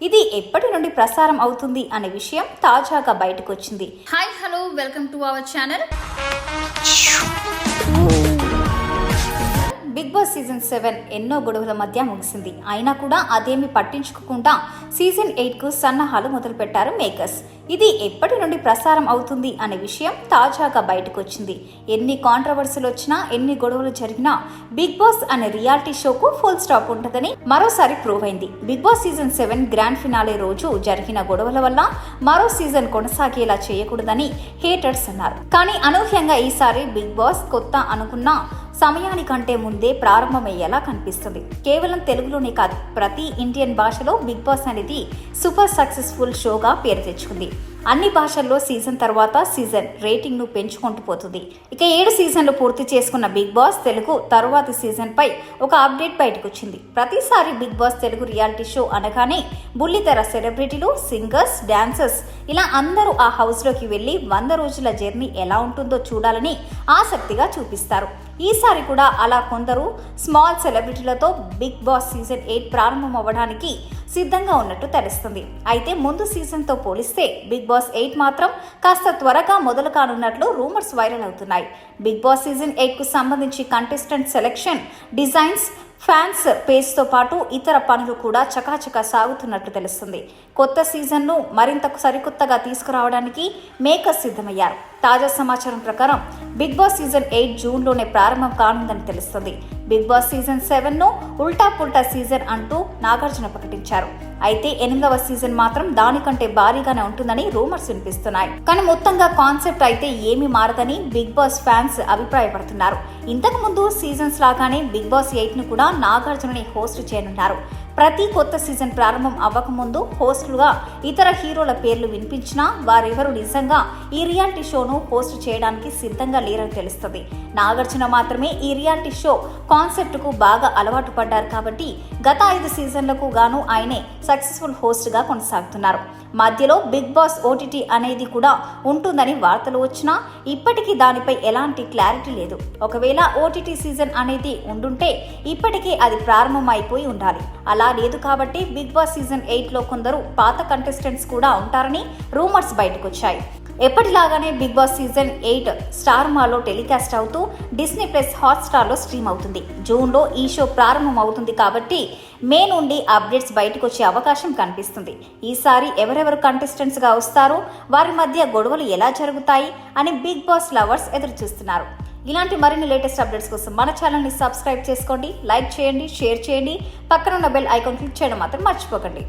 ఇది ఎప్పటి నుండి ప్రసారం అవుతుంది అనే విషయం తాజాగా బయటకు వచ్చింది. Hi hello welcome to our channel. Bigg Boss season 7 ఎన్నో గొడవల మధ్య ముగిసింది. అయినా కూడా అదేమి పట్టించుకోకుండా సీజన్ 8కు సన్నాహాలు మొదలుపెట్టారు మేకర్స్. ఇది ఎప్పటి నుండి ప్రసారం అవుతుంది అనే విషయం తాజాగా బయటకు వచ్చింది. ఎన్ని కాంట్రవర్సీలు వచ్చినా, ఎన్ని గొడవలు జరిగినా బిగ్ బాస్ అనే రియాలిటీ షోకు ఫుల్ స్టాప్ ఉంటుందని మరోసారి ప్రూవ్ అయింది. Bigg Boss season 7 grand finale రోజు జరిగిన గొడవల వల్ల మరో సీజన్ కొనసాగేలా చేయకూడదని హేటర్స్ అన్నారు. కానీ అనూహ్యంగా ఈసారి బిగ్ బాస్ కొత్త అనుకున్న సమయానికంటే ముందే ప్రారంభమయ్యేలా కనిపిస్తుంది. కేవలం తెలుగులోనే కాదు, ప్రతి ఇండియన్ భాషలో బిగ్ బాస్ అనేది సూపర్ సక్సెస్ఫుల్ షోగా పేరు తెచ్చుకుంది. అన్ని భాషల్లో సీజన్ తర్వాత సీజన్ రేటింగ్ ను పెంచుకుంటూ పోతుంది. ఇక 7 సీజన్లు పూర్తి చేసుకున్న బిగ్ బాస్ తెలుగు తరువాతి సీజన్ పై ఒక అప్డేట్ బయటకు వచ్చింది. ప్రతిసారి Bigg Boss Telugu reality show అనగానే బుల్లితెర సెలబ్రిటీలు, సింగర్స్, డాన్సర్స్ ఇలా అందరూ ఆ హౌస్ లోకి వెళ్లి 100 రోజుల జర్నీ ఎలా ఉంటుందో చూడాలని ఆసక్తిగా చూపిస్తారు. ఈసారి కూడా అలా కొందరు స్మాల్ సెలబ్రిటీలతో బిగ్ బాస్ సీజన్ 8 ప్రారంభం అవ్వడానికి సిద్ధంగా ఉన్నట్టు తెలుస్తుంది. అయితే ముందు సీజన్తో పోలిస్తే బిగ్ బాస్ 8 మాత్రం కాస్త త్వరగా మొదలు కానున్నట్లు రూమర్స్ వైరల్ అవుతున్నాయి. బిగ్ బాస్ సీజన్ 8కు సంబంధించి కంటెస్టెంట్ సెలెక్షన్, డిజైన్స్, ఫ్యాన్స్ పేజ్తో పాటు ఇతర పనులు కూడా చకాచకా సాగుతున్నట్లు తెలుస్తుంది. కొత్త సీజన్ను మరింత సరికొత్తగా తీసుకురావడానికి మేకర్స్ సిద్ధమయ్యారు. తాజా సమాచారం ప్రకారం బిగ్ బాస్ సీజన్ 8 జూన్లోనే ప్రారంభం కానుందని తెలుస్తుంది. బిగ్ బాస్ సీజన్ 7ను ఉల్టా పుల్టా సీజన్ అంటూ నాగార్జున ప్రకటించారు. అయితే 8వ సీజన్ మాత్రం దానికంటే భారీగానే ఉంటుందని రూమర్స్ వినిపిస్తున్నాయి. కానీ మొత్తంగా కాన్సెప్ట్ అయితే ఏమీ మారదని బిగ్ బాస్ ఫ్యాన్స్ అభిప్రాయపడుతున్నారు. ఇంతకు ముందు సీజన్స్ లాగానే బిగ్ బాస్ 8ను కూడా నాగార్జునని హోస్ట్ చేయనున్నారు. ప్రతి కొత్త సీజన్ ప్రారంభం అవ్వకముందు హోస్టులుగా ఇతర హీరోల పేర్లు వినిపించినా వారెవరూ నిజంగా ఈ రియాలిటీ షోను హోస్ట్ చేయడానికి సిద్ధంగా లేరని తెలుస్తుంది. నాగార్జున మాత్రమే ఈ రియాలిటీ షో కాన్సెప్ట్కు బాగా అలవాటు పడ్డారు కాబట్టి గత 5 సీజన్లకు గాను ఆయనే సక్సెస్ఫుల్ హోస్ట్గా కొనసాగుతున్నారు. మధ్యలో బిగ్ బాస్ ఓటీటీ అనేది కూడా ఉంటుందని వార్తలు వచ్చినా ఇప్పటికీ దానిపై ఎలాంటి క్లారిటీ లేదు. ఒకవేళ ఓటీటీ సీజన్ అనేది ఉండుంటే ఇప్పటికే అది ప్రారంభం అయిపోయి ఉండాలి. అలా లేదు కాబట్టి బిగ్ బాస్ సీజన్ 8లో కొందరు పాత కంటెస్టెంట్స్ కూడా ఉంటారని రూమర్స్ బయటకు వచ్చాయి. ఎప్పటిలాగానే బిగ్ బాస్ సీజన్ 8 స్టార్ మాలో టెలికాస్ట్ అవుతూ డిస్నీ ప్లస్ హాట్స్టార్లో స్ట్రీమ్ అవుతుంది. జూన్లో ఈ షో ప్రారంభం అవుతుంది కాబట్టి మే నుండి అప్డేట్స్ బయటకు వచ్చే అవకాశం కనిపిస్తుంది. ఈసారి ఎవరెవరు కంటెస్టెంట్స్గా వస్తారో, వారి మధ్య గొడవలు ఎలా జరుగుతాయి అని బిగ్ బాస్ లవర్స్ ఎదురు చూస్తున్నారు. ఇలాంటి మరిన్ని లేటెస్ట్ అప్డేట్స్ కోసం మన ఛానల్ని సబ్స్క్రైబ్ చేసుకోండి, లైక్ చేయండి, షేర్ చేయండి, పక్కన ఉన్న బెల్ ఐకాన్ క్లిక్ చేయడం మాత్రం మర్చిపోకండి.